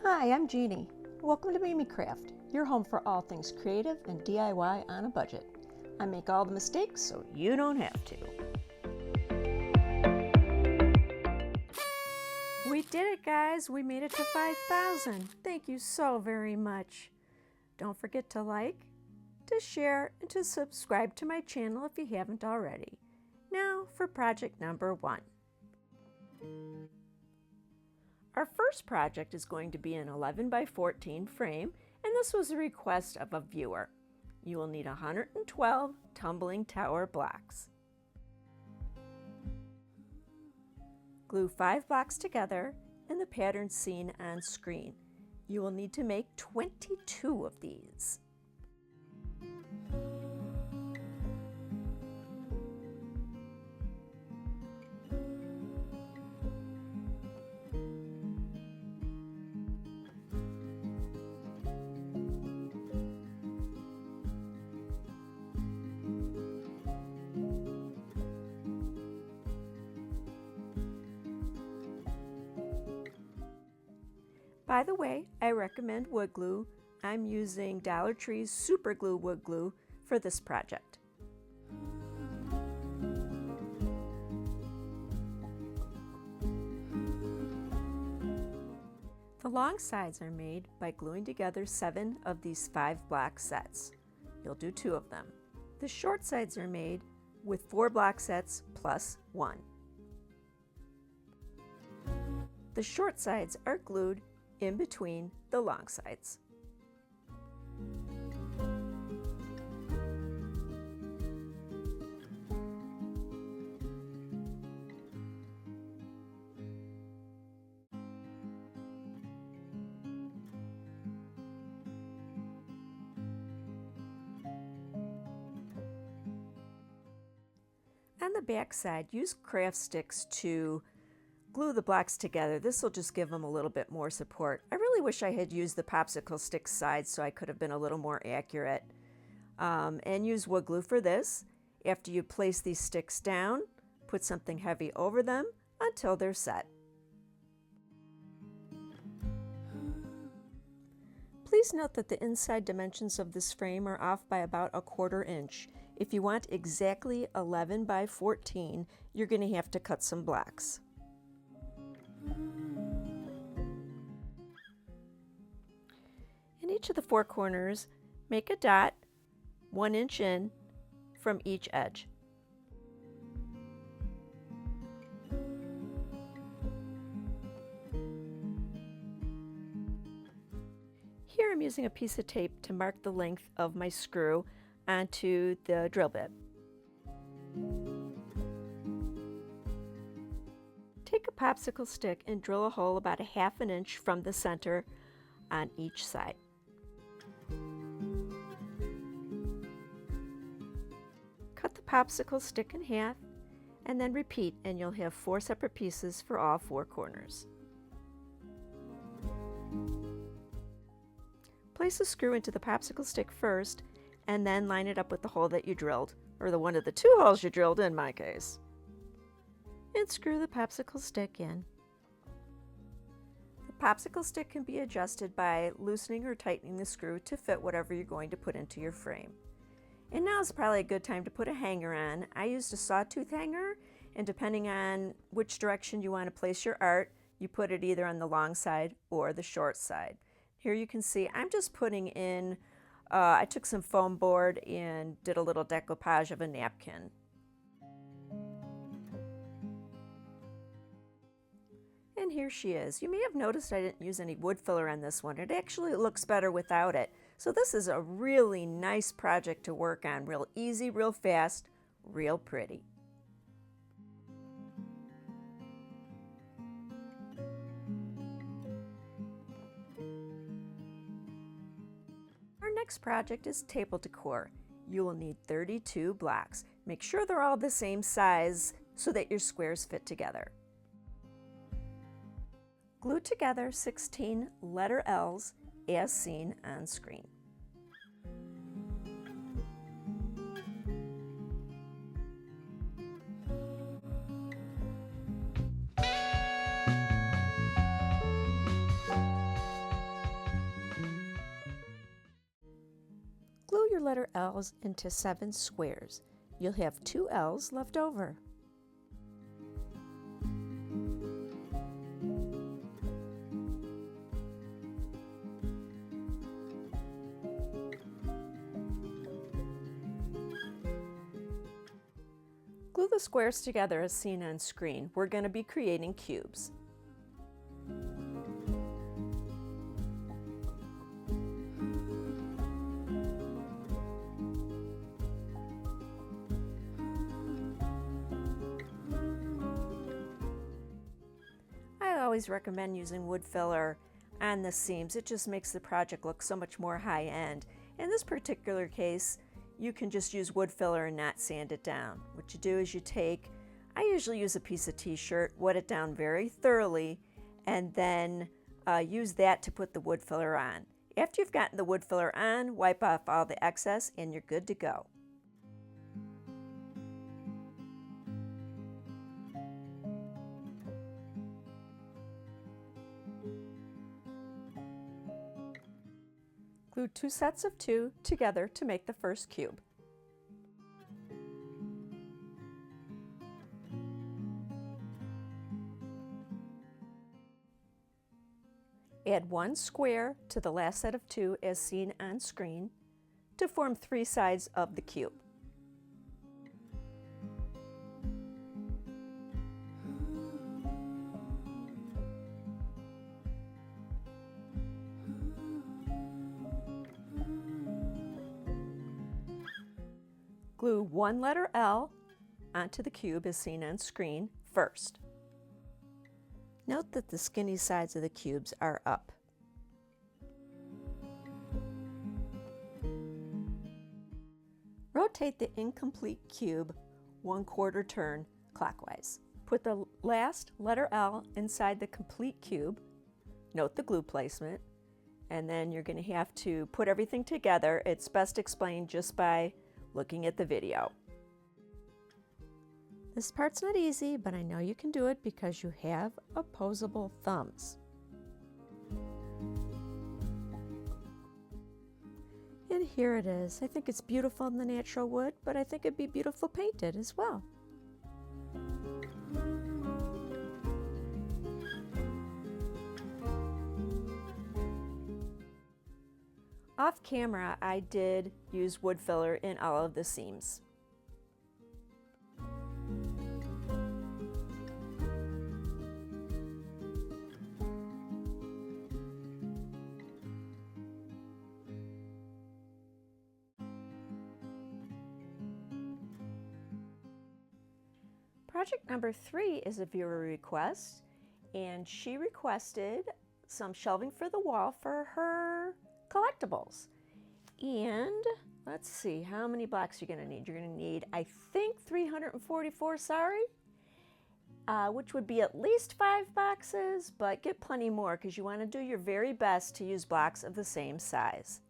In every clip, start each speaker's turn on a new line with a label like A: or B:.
A: Hi, I'm Jeannie. Welcome to Mimi Craft, your home for all things creative and DIY on a budget. I make all the mistakes so you don't have to. We did it, guys. We made it to 5,000. Thank you so very much. Don't forget to like, to share, and to subscribe to my channel if you haven't already. Now for project number 1. Our first project is going to be an 11 by 14 frame, and this was a request of a viewer. You will need 112 tumbling tower blocks. Glue 5 blocks together in the pattern seen on screen. You will need to make 22 of these. By the way, I recommend wood glue. I'm using Dollar Tree's Super Glue wood glue for this project. The long sides are made by gluing together 7 of these 5-block sets. You'll do 2 of them. The short sides are made with 4 block sets plus 1. The short sides are glued in between the long sides. On the back side, use craft sticks to glue the blocks together. This will just give them a little bit more support. I really wish I had used the popsicle stick sides so I could have been a little more accurate. And use wood glue for this. After you place these sticks down, put something heavy over them until they're set. Please note that the inside dimensions of this frame are off by about 1/4 inch. If you want exactly 11 by 14, you're going to have to cut some blocks. In each of the 4 corners, make a dot 1 inch in from each edge. Here I'm using a piece of tape to mark the length of my screw onto the drill bit. Take a popsicle stick and drill a hole about 1/2 inch from the center on each side. Cut the popsicle stick in half and then repeat, and you'll have 4 separate pieces for all 4 corners. Place a screw into the popsicle stick first and then line it up with the hole that you drilled, or the one of the 2 holes you drilled in my case. And screw the popsicle stick in. The popsicle stick can be adjusted by loosening or tightening the screw to fit whatever you're going to put into your frame. And now is probably a good time to put a hanger on. I used a sawtooth hanger, and depending on which direction you want to place your art, you put it either on the long side or the short side. Here you can see I'm just putting in, I took some foam board and did a little decoupage of a napkin. And here she is. You may have noticed I didn't use any wood filler on this one. It actually looks better without it. So this is a really nice project to work on. Real easy, real fast, real pretty. Our next project is table decor. You will need 32 blocks. Make sure they're all the same size so that your squares fit together. Glue together 16 letter L's as seen on screen. letter L's into 7 squares. You'll have 2 L's left over. Glue the squares together as seen on screen. We're going to be creating cubes. I always recommend using wood filler on the seams. It just makes the project look so much more high-end. In this particular case, you can just use wood filler and not sand it down. What you do is I usually use a piece of t-shirt, wet it down very thoroughly, and then use that to put the wood filler on. After you've gotten the wood filler on, wipe off all the excess and you're good to go. Glue 2 sets of 2 together to make the first cube. Add 1 square to the last set of 2 as seen on screen to form 3 sides of the cube. Glue 1 letter L onto the cube as seen on screen first. Note that the skinny sides of the cubes are up. Rotate the incomplete cube 1/4 turn clockwise. Put the last letter L inside the complete cube. Note the glue placement, and then you're going to have to put everything together. It's best explained just by looking at the video. This part's not easy, but I know you can do it because you have opposable thumbs. And here it is. I think it's beautiful in the natural wood, but I think it'd be beautiful painted as well. Off camera, I did use wood filler in all of the seams. Project number 3 is a viewer request, and she requested some shelving for the wall for her collectibles. And let's see, how many blocks you're going to need. You're going to need, I think, 344, which would be at least 5 boxes, but get plenty more because you want to do your very best to use blocks of the same size.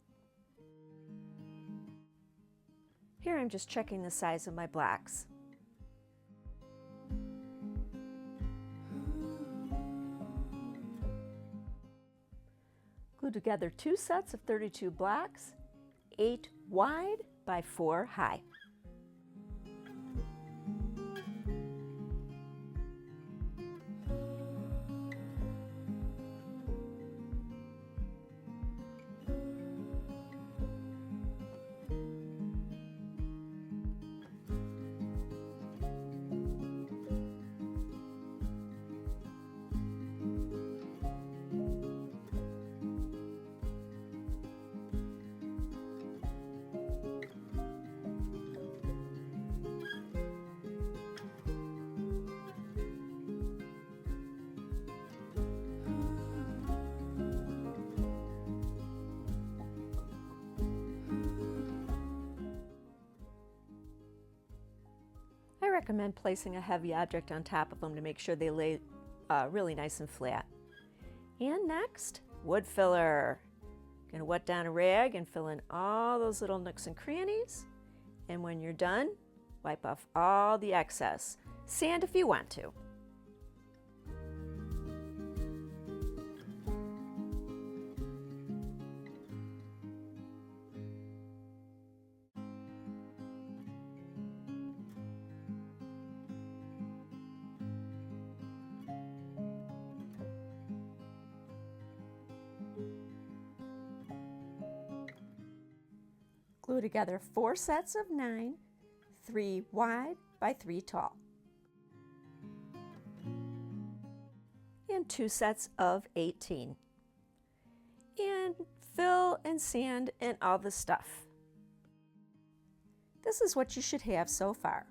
A: Here I'm just checking the size of my blocks. Glue together 2 sets of 32 blocks, 8 wide by 4 high. I recommend placing a heavy object on top of them to make sure they lay really nice and flat. And next, wood filler. Gonna wet down a rag and fill in all those little nooks and crannies. And when you're done, wipe off all the excess. Sand if you want to. Glue together 4 sets of 9, 3 wide by 3 tall, and 2 sets of 18. And fill and sand and all the stuff. This is what you should have so far.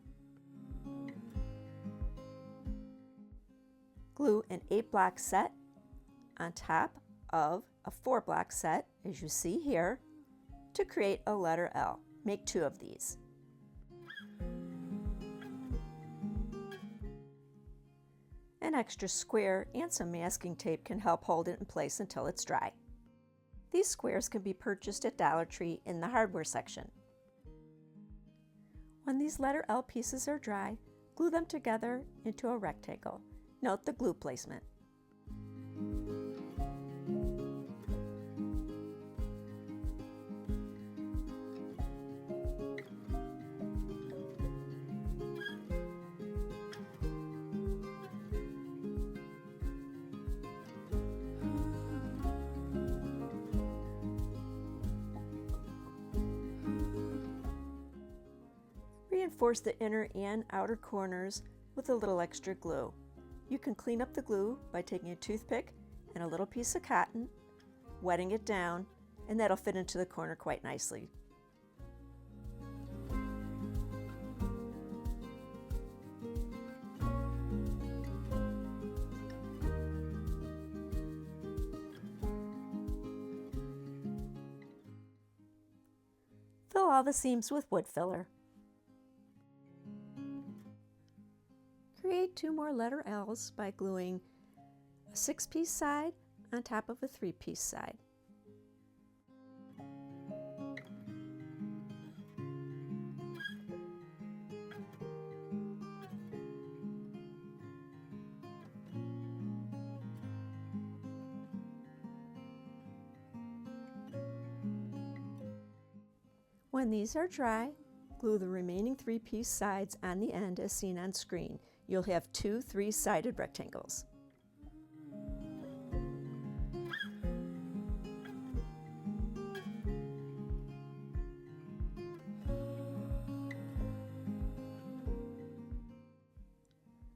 A: Glue an 8-block set on top of a 4-block set, as you see here, to create a letter L. Make 2 of these. An extra square and some masking tape can help hold it in place until it's dry. These squares can be purchased at Dollar Tree in the hardware section. When these letter L pieces are dry, glue them together into a rectangle. Note the glue placement. Reinforce the inner and outer corners with a little extra glue. You can clean up the glue by taking a toothpick and a little piece of cotton, wetting it down, and that'll fit into the corner quite nicely. Fill all the seams with wood filler. Create 2 more letter L's by gluing a 6-piece side on top of a 3-piece side. When these are dry, glue the remaining 3-piece sides on the end as seen on screen. You'll have 2 3-sided rectangles.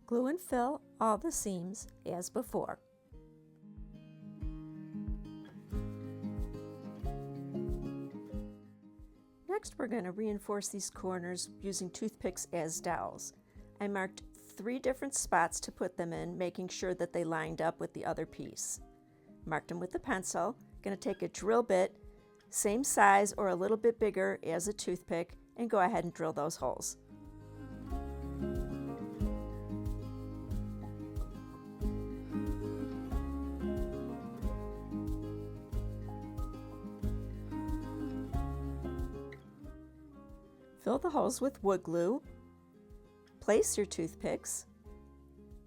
A: Glue and fill all the seams as before. Next, we're going to reinforce these corners using toothpicks as dowels. I marked 3 different spots to put them in, making sure that they lined up with the other piece. Marked them with a pencil. Going to take a drill bit, same size or a little bit bigger as a toothpick, and go ahead and drill those holes. Fill the holes with wood glue, place your toothpicks,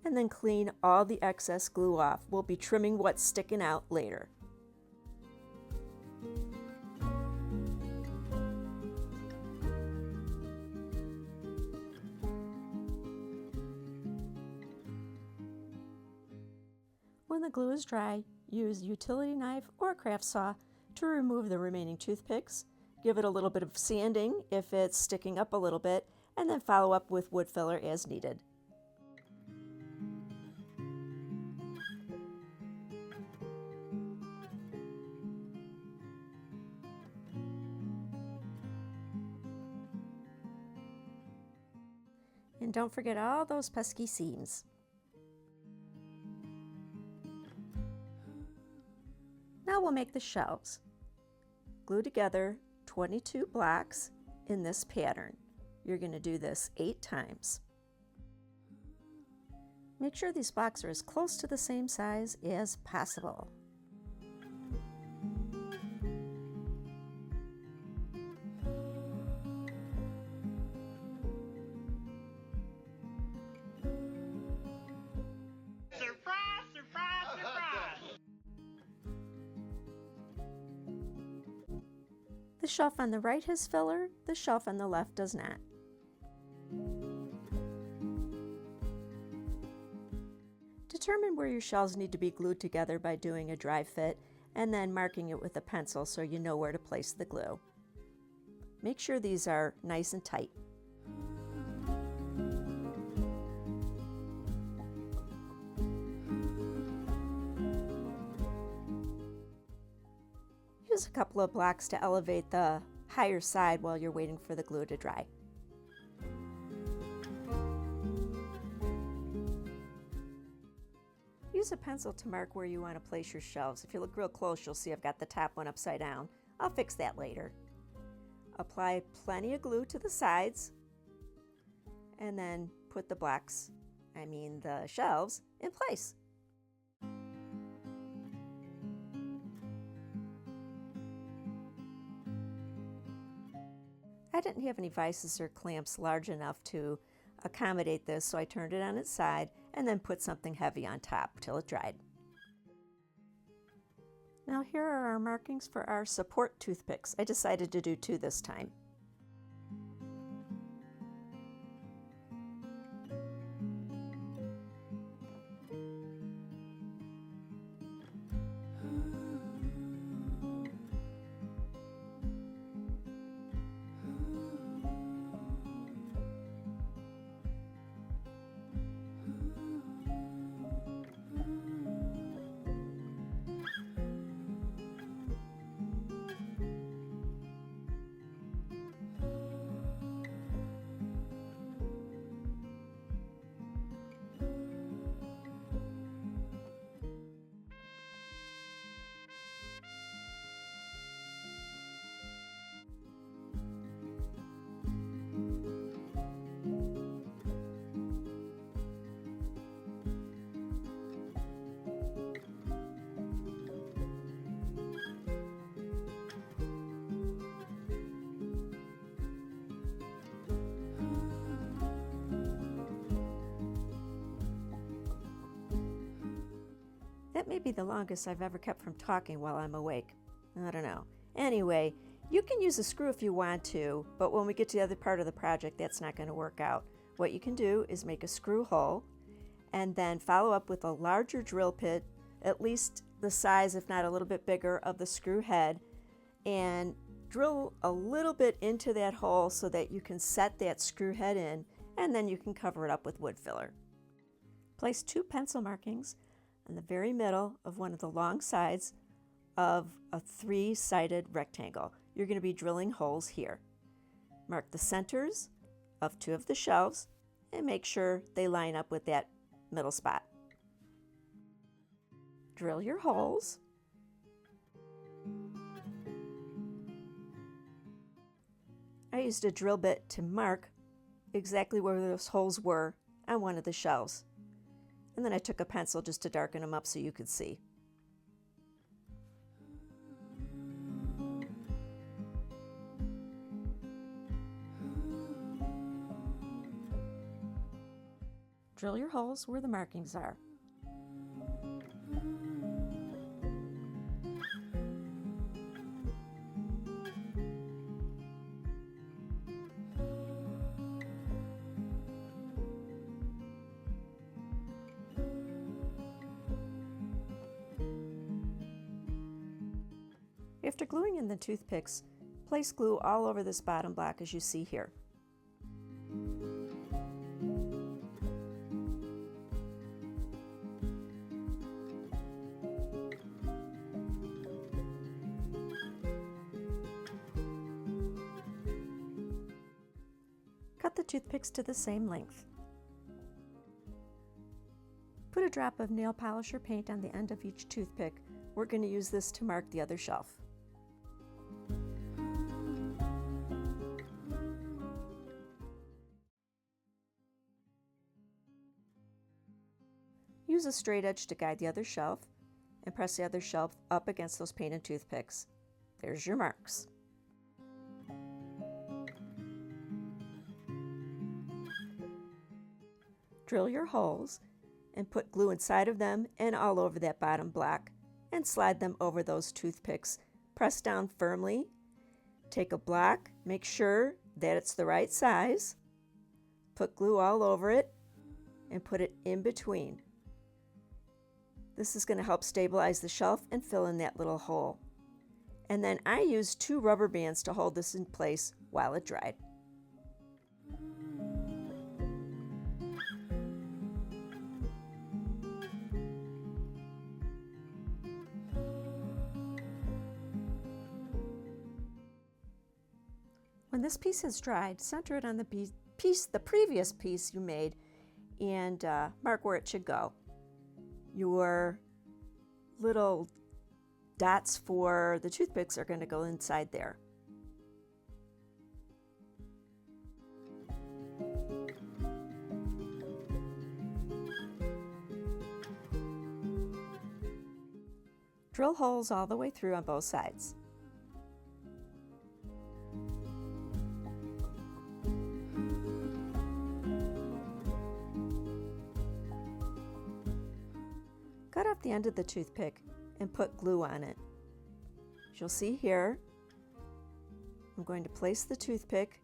A: and then clean all the excess glue off. We'll be trimming what's sticking out later. When the glue is dry, use a utility knife or a craft saw to remove the remaining toothpicks. Give it a little bit of sanding if it's sticking up a little bit, and then follow up with wood filler as needed. And don't forget all those pesky seams. Now we'll make the shelves. Glue together 22 blocks in this pattern. You're going to do this 8 times. Make sure these blocks are as close to the same size as possible.
B: Surprise, surprise, surprise!
A: The shelf on the right has filler, the shelf on the left does not. Determine where your shelves need to be glued together by doing a dry fit and then marking it with a pencil so you know where to place the glue. Make sure these are nice and tight. Use a couple of blocks to elevate the higher side while you're waiting for the glue to dry. Use a pencil to mark where you want to place your shelves. If you look real close, you'll see I've got the top one upside down. I'll fix that later. Apply plenty of glue to the sides and then put the shelves in place. I didn't have any vices or clamps large enough to accommodate this, so I turned it on its side and then put something heavy on top till it dried. Now here are our markings for our support toothpicks. I decided to do 2 this time. That may be the longest I've ever kept from talking while I'm awake. I don't know. Anyway, you can use a screw if you want to, but when we get to the other part of the project, that's not going to work out. What you can do is make a screw hole and then follow up with a larger drill bit, at least the size, if not a little bit bigger, of the screw head, and drill a little bit into that hole so that you can set that screw head in, and then you can cover it up with wood filler. Place 2 pencil markings in the very middle of one of the long sides of a 3-sided rectangle. You're going to be drilling holes here. Mark the centers of 2 of the shelves and make sure they line up with that middle spot. Drill your holes. I used a drill bit to mark exactly where those holes were on one of the shelves. And then I took a pencil just to darken them up so you could see. Drill your holes where the markings are. After gluing in the toothpicks, place glue all over this bottom block as you see here. Cut the toothpicks to the same length. Put a drop of nail polish or paint on the end of each toothpick. We're going to use this to mark the other shelf. Use a straight edge to guide the other shelf and press the other shelf up against those painted toothpicks. There's your marks. Drill your holes and put glue inside of them and all over that bottom block and slide them over those toothpicks. Press down firmly. Take a block, make sure that it's the right size. Put glue all over it and put it in between. This is going to help stabilize the shelf and fill in that little hole. And then I used 2 rubber bands to hold this in place, while it dried. When this piece has dried, center it on the previous piece you made, and mark where it should go. Your little dots for the toothpicks are going to go inside there. Drill holes all the way through on both sides. Cut off the end of the toothpick and put glue on it. As you'll see here, I'm going to place the toothpick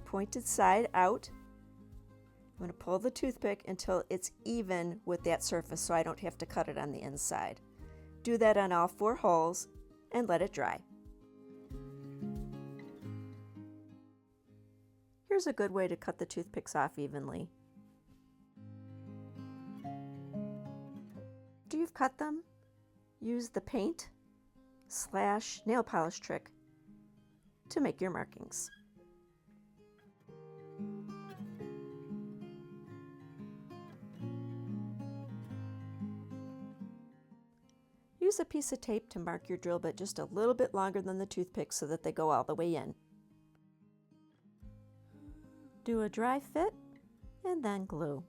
A: pointed side out. I'm going to pull the toothpick until it's even with that surface so I don't have to cut it on the inside. Do that on all 4 holes and let it dry. Here's a good way to cut the toothpicks off evenly. After you've cut them, use the paint/nail polish trick to make your markings. Use a piece of tape to mark your drill bit just a little bit longer than the toothpick so that they go all the way in. Do a dry fit and then glue.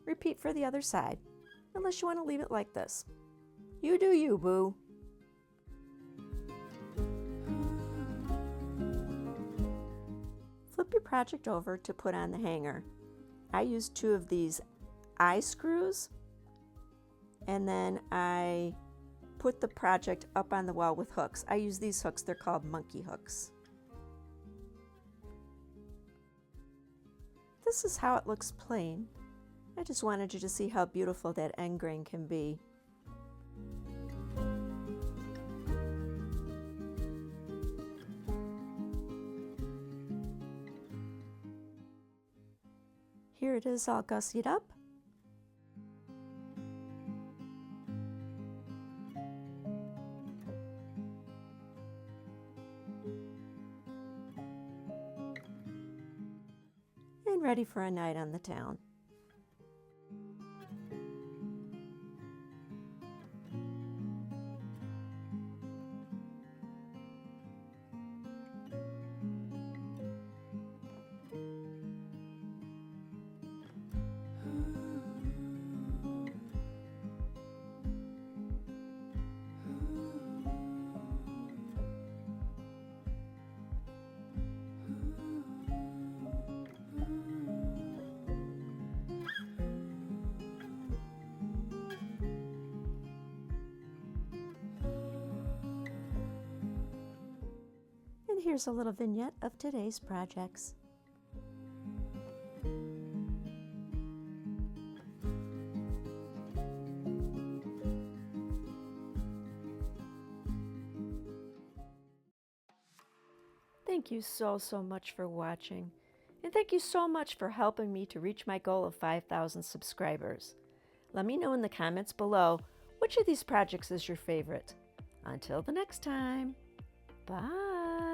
A: Repeat for the other side, unless you want to leave it like this. You do you, boo. Flip your project over to put on the hanger. I used 2 of these eye screws, and then I put the project up on the wall with hooks. I use these hooks, they're called monkey hooks. This is how it looks plain. I just wanted you to see how beautiful that end grain can be. Here it is all gussied up. And ready for a night on the town. Here's a little vignette of today's projects. Thank you so much for watching, and thank you so much for helping me to reach my goal of 5,000 subscribers. Let me know in the comments below which of these projects is your favorite. Until the next time, bye!